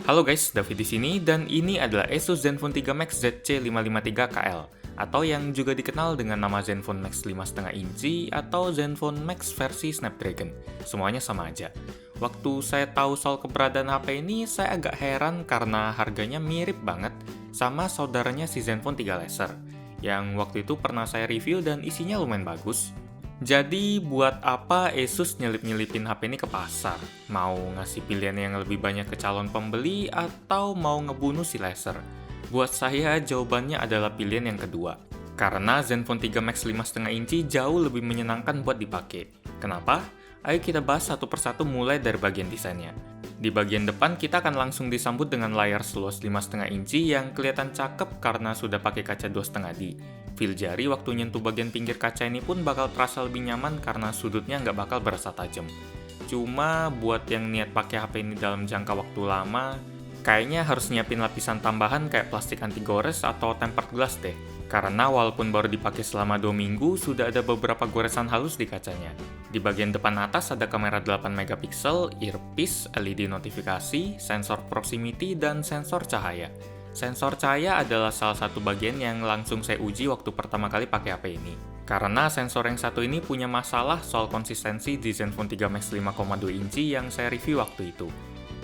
Halo guys, David di sini dan ini adalah Asus Zenfone 3 Max ZC553KL atau yang juga dikenal dengan nama Zenfone Max 5,5 inci atau Zenfone Max versi Snapdragon. Semuanya sama aja. Waktu saya tahu soal keberadaan HP ini, saya agak heran karena harganya mirip banget sama saudaranya si Zenfone 3 Laser yang waktu itu pernah saya review dan isinya lumayan bagus. Jadi, buat apa Asus nyelip-nyelipin HP ini ke pasar? Mau ngasih pilihan yang lebih banyak ke calon pembeli atau mau ngebunuh si Laser? Buat saya, jawabannya adalah pilihan yang kedua. Karena Zenfone 3 Max 5,5 inci jauh lebih menyenangkan buat dipakai. Kenapa? Ayo kita bahas satu persatu mulai dari bagian desainnya. Di bagian depan, kita akan langsung disambut dengan layar seluas 5,5 inci yang kelihatan cakep karena sudah pakai kaca 2,5D. Feel jari waktu nyentuh bagian pinggir kaca ini pun bakal terasa lebih nyaman karena sudutnya nggak bakal berasa tajam. Cuma buat yang niat pakai HP ini dalam jangka waktu lama, kayaknya harus nyiapin lapisan tambahan kayak plastik anti gores atau tempered glass deh. Karena walaupun baru dipakai selama 2 minggu, sudah ada beberapa goresan halus di kacanya. Di bagian depan atas ada kamera 8 megapiksel, earpiece, LED notifikasi, sensor proximity, dan sensor cahaya. Sensor cahaya adalah salah satu bagian yang langsung saya uji waktu pertama kali pakai HP ini. Karena sensor yang satu ini punya masalah soal konsistensi di Zenfone 3 Max 5,2 inci yang saya review waktu itu.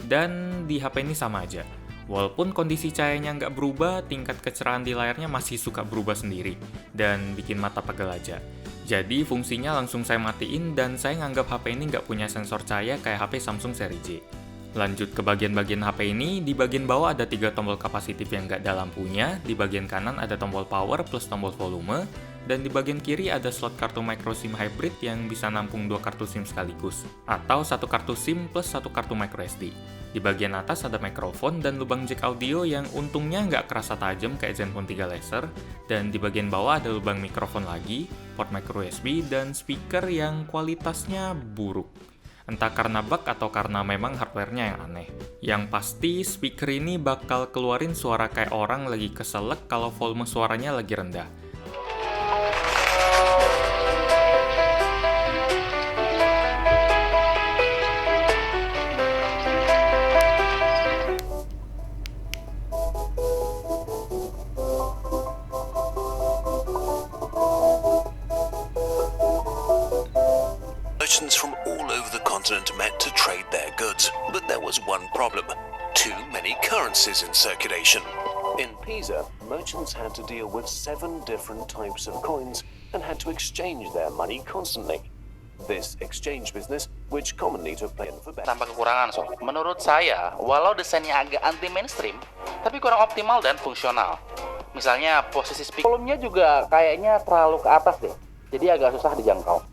Dan di HP ini sama aja. Walaupun kondisi cahayanya nggak berubah, tingkat kecerahan di layarnya masih suka berubah sendiri, dan bikin mata pegel aja. Jadi fungsinya langsung saya matiin dan saya nganggap HP ini nggak punya sensor cahaya kayak HP Samsung seri J. Lanjut ke bagian-bagian HP ini, di bagian bawah ada 3 tombol kapasitif yang nggak ada lampunya, di bagian kanan ada tombol power plus tombol volume, dan di bagian kiri ada slot kartu micro SIM hybrid yang bisa nampung 2 kartu SIM sekaligus, atau 1 kartu SIM plus 1 kartu micro SD. Di bagian atas ada mikrofon dan lubang jack audio yang untungnya nggak kerasa tajam kayak Zenfone 3 Laser, dan di bagian bawah ada lubang mikrofon lagi, port micro USB, dan speaker yang kualitasnya buruk. Entah karena bug atau karena memang hardware-nya yang aneh. Yang pasti, speaker ini bakal keluarin suara kayak orang lagi keselak kalau volume suaranya lagi rendah. Merchants from all over the continent met to trade their goods, but there was one problem: too many currencies in circulation. In Pisa, merchants had to deal with 7 different types of coins and had to exchange their money constantly. This exchange business, which commonly took place for better. Tanpa kekurangan, Sob. Menurut saya, walau desainnya agak anti mainstream, tapi kurang optimal dan fungsional. Misalnya posisi speaker, volumenya juga kayaknya terlalu ke atas deh, jadi agak susah dijangkau.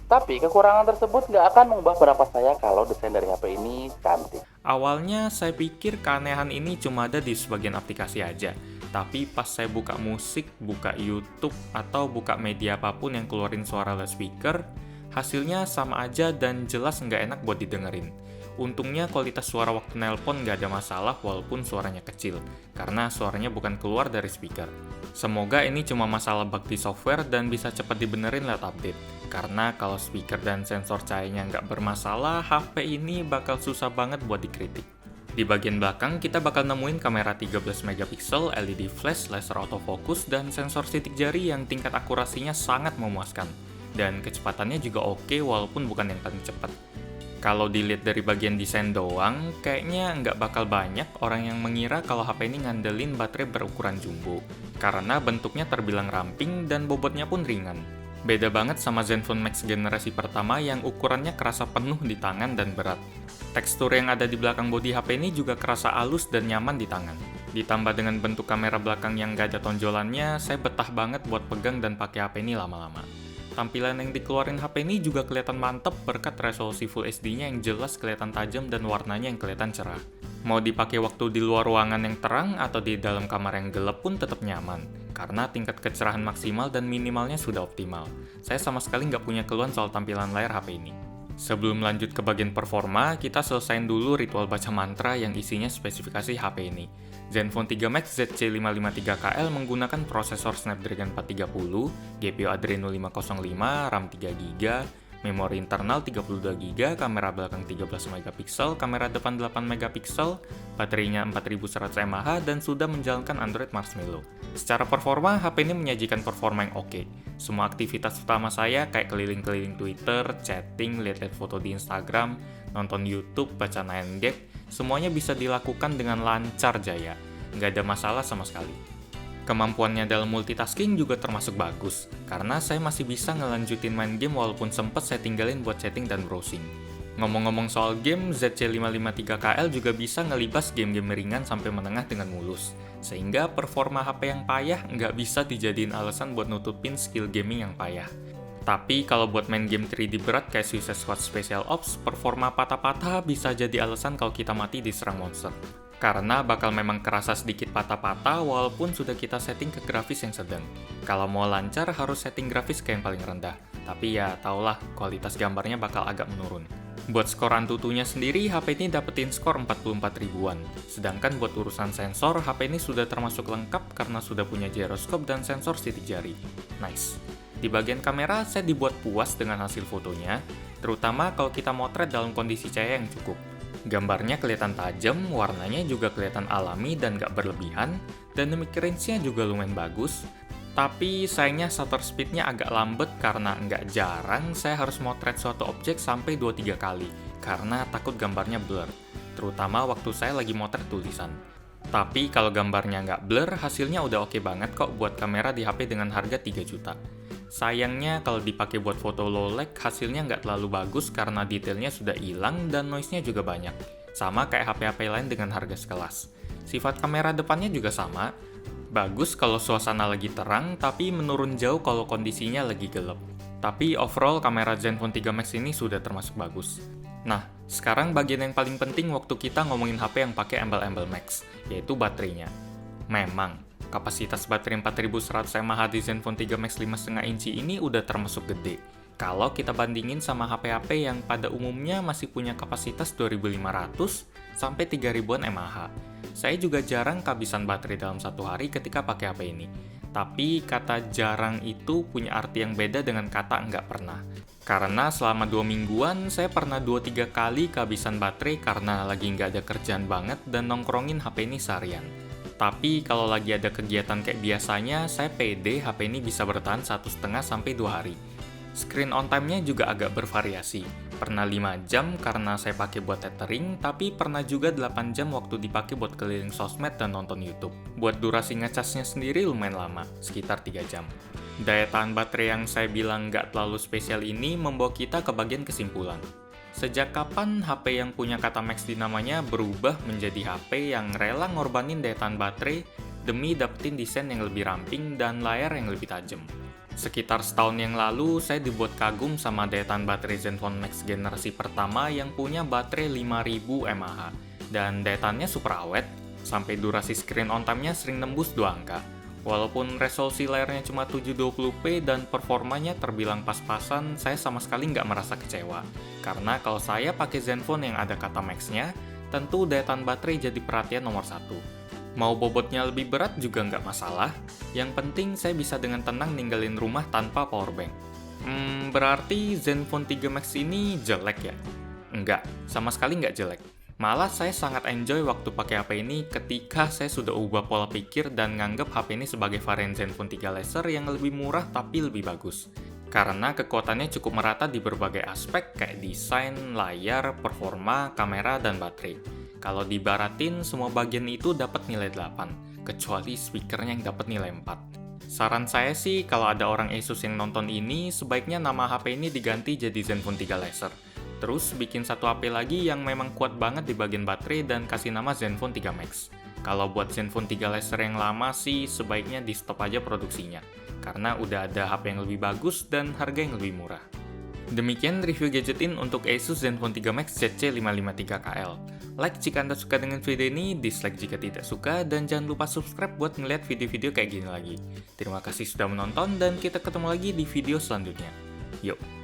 Tapi kekurangan tersebut nggak akan mengubah pendapat saya kalau desain dari HP ini cantik. Awalnya saya pikir keanehan ini cuma ada di sebagian aplikasi aja. Tapi pas saya buka musik, buka YouTube, atau buka media apapun yang keluarin suara loudspeaker, hasilnya sama aja dan jelas nggak enak buat didengerin. Untungnya kualitas suara waktu nelpon nggak ada masalah walaupun suaranya kecil, karena suaranya bukan keluar dari speaker. Semoga ini cuma masalah bug di software dan bisa cepat dibenerin lewat update. Karena kalau speaker dan sensor cahayanya nggak bermasalah, HP ini bakal susah banget buat dikritik. Di bagian belakang, kita bakal nemuin kamera 13 megapiksel, LED flash, laser autofocus, dan sensor sidik jari yang tingkat akurasinya sangat memuaskan. Dan kecepatannya juga oke walaupun bukan yang paling cepat. Kalau dilihat dari bagian desain doang, kayaknya nggak bakal banyak orang yang mengira kalau HP ini ngandelin baterai berukuran jumbo. Karena bentuknya terbilang ramping dan bobotnya pun ringan. Beda banget sama Zenfone Max generasi pertama yang ukurannya kerasa penuh di tangan dan berat. Tekstur yang ada di belakang bodi HP ini juga kerasa halus dan nyaman di tangan. Ditambah dengan bentuk kamera belakang yang nggak ada tonjolannya, saya betah banget buat pegang dan pakai HP ini lama-lama. Tampilan yang dikeluarin HP ini juga kelihatan mantep berkat resolusi Full HD-nya yang jelas kelihatan tajam dan warnanya yang kelihatan cerah. Mau dipakai waktu di luar ruangan yang terang atau di dalam kamar yang gelap pun tetap nyaman, karena tingkat kecerahan maksimal dan minimalnya sudah optimal. Saya sama sekali nggak punya keluhan soal tampilan layar HP ini. Sebelum lanjut ke bagian performa, kita selesain dulu ritual baca mantra yang isinya spesifikasi HP ini. Zenfone 3 Max ZC553KL menggunakan prosesor Snapdragon 430, GPU Adreno 505, RAM 3GB, Memori internal 32GB, kamera belakang 13MP, kamera depan 8MP, baterainya 4100 mAh, dan sudah menjalankan Android Marshmallow. Secara performa, HP ini menyajikan performa yang oke. Semua aktivitas utama saya kayak keliling-keliling Twitter, chatting, lihat-lihat foto di Instagram, nonton YouTube, baca 9gag, semuanya bisa dilakukan dengan lancar jaya. Nggak ada masalah sama sekali. Kemampuannya dalam multitasking juga termasuk bagus, karena saya masih bisa ngelanjutin main game walaupun sempet saya tinggalin buat chatting dan browsing. Ngomong-ngomong soal game, ZC553KL juga bisa ngelibas game-game ringan sampai menengah dengan mulus, sehingga performa HP yang payah nggak bisa dijadiin alasan buat nutupin skill gaming yang payah. Tapi kalau buat main game 3D berat kayak Suicide Squad Special Ops, performa patah-patah bisa jadi alasan kalau kita mati diserang monster. Karena bakal memang kerasa sedikit patah-patah walaupun sudah kita setting ke grafis yang sedang. Kalau mau lancar harus setting grafis ke yang paling rendah. Tapi ya taulah, kualitas gambarnya bakal agak menurun. Buat skor Antutunya sendiri, HP ini dapetin skor 44 ribuan. Sedangkan buat urusan sensor, HP ini sudah termasuk lengkap karena sudah punya gyroscope dan sensor sidik jari. Nice. Di bagian kamera, saya dibuat puas dengan hasil fotonya, terutama kalau kita motret dalam kondisi cahaya yang cukup. Gambarnya kelihatan tajam, warnanya juga kelihatan alami dan gak berlebihan, dynamic range-nya juga lumayan bagus. Tapi sayangnya shutter speed-nya agak lambat karena nggak jarang saya harus motret suatu objek sampai 2-3 kali, karena takut gambarnya blur, terutama waktu saya lagi motret tulisan. Tapi kalau gambarnya nggak blur, hasilnya udah oke banget kok buat kamera di HP dengan harga 3 juta. Sayangnya kalau dipakai buat foto low lag, hasilnya nggak terlalu bagus karena detailnya sudah hilang dan noise-nya juga banyak. Sama kayak HP-HP lain dengan harga sekelas. Sifat kamera depannya juga sama. Bagus kalau suasana lagi terang, tapi menurun jauh kalau kondisinya lagi gelap. Tapi overall kamera Zenfone 3 Max ini sudah termasuk bagus. Nah, sekarang bagian yang paling penting waktu kita ngomongin HP yang pakai embel-embel Max, yaitu baterainya. Memang, kapasitas baterai 4100 mAh di Zenfone 3 Max 5,5 inci ini udah termasuk gede. Kalau kita bandingin sama HP-HP yang pada umumnya masih punya kapasitas 2500 sampai 3000-an mAh. Saya juga jarang kehabisan baterai dalam satu hari ketika pakai HP ini. Tapi kata jarang itu punya arti yang beda dengan kata nggak pernah. Karena selama 2 mingguan, saya pernah 2-3 kali kehabisan baterai karena lagi nggak ada kerjaan banget dan nongkrongin HP ini seharian. Tapi kalau lagi ada kegiatan kayak biasanya, saya pede HP ini bisa bertahan 1,5 sampai 2 hari. Screen on time-nya juga agak bervariasi. Pernah 5 jam karena saya pakai buat tethering, tapi pernah juga 8 jam waktu dipakai buat keliling sosmed dan nonton YouTube. Buat durasi ngecasnya sendiri lumayan lama, sekitar 3 jam. Daya tahan baterai yang saya bilang nggak terlalu spesial ini membawa kita ke bagian kesimpulan. Sejak kapan HP yang punya kata Max di namanya berubah menjadi HP yang rela ngorbanin daya tahan baterai demi dapetin desain yang lebih ramping dan layar yang lebih tajam? Sekitar setahun yang lalu, saya dibuat kagum sama daya tahan baterai Zenfone Max generasi pertama yang punya baterai 5000 mAh. Dan daya tahannya super awet, sampai durasi screen on time-nya sering nembus 2 angka. Walaupun resolusi layarnya cuma 720p dan performanya terbilang pas-pasan, saya sama sekali nggak merasa kecewa. Karena kalau saya pakai Zenfone yang ada kata Max-nya, tentu daya tahan baterai jadi perhatian nomor 1. Mau bobotnya lebih berat juga nggak masalah, yang penting saya bisa dengan tenang ninggalin rumah tanpa powerbank. Berarti Zenfone 3 Max ini jelek ya? Enggak, sama sekali nggak jelek. Malah saya sangat enjoy waktu pakai HP ini ketika saya sudah ubah pola pikir dan nganggap HP ini sebagai varian Zenfone 3 Laser yang lebih murah tapi lebih bagus. Karena kekuatannya cukup merata di berbagai aspek kayak desain, layar, performa, kamera, dan baterai. Kalau dibaratin, semua bagian itu dapat nilai 8, kecuali speakernya yang dapat nilai 4. Saran saya sih, kalau ada orang Asus yang nonton ini, sebaiknya nama HP ini diganti jadi Zenfone 3 Laser. Terus bikin satu HP lagi yang memang kuat banget di bagian baterai dan kasih nama Zenfone 3 Max. Kalau buat Zenfone 3 Laser yang lama sih sebaiknya di stop aja produksinya, karena udah ada HP yang lebih bagus dan harga yang lebih murah. Demikian review gadgetin untuk Asus Zenfone 3 Max ZC553KL. Like jika Anda suka dengan video ini, dislike jika tidak suka, dan jangan lupa subscribe buat ngeliat video-video kayak gini lagi. Terima kasih sudah menonton dan kita ketemu lagi di video selanjutnya. Yuk!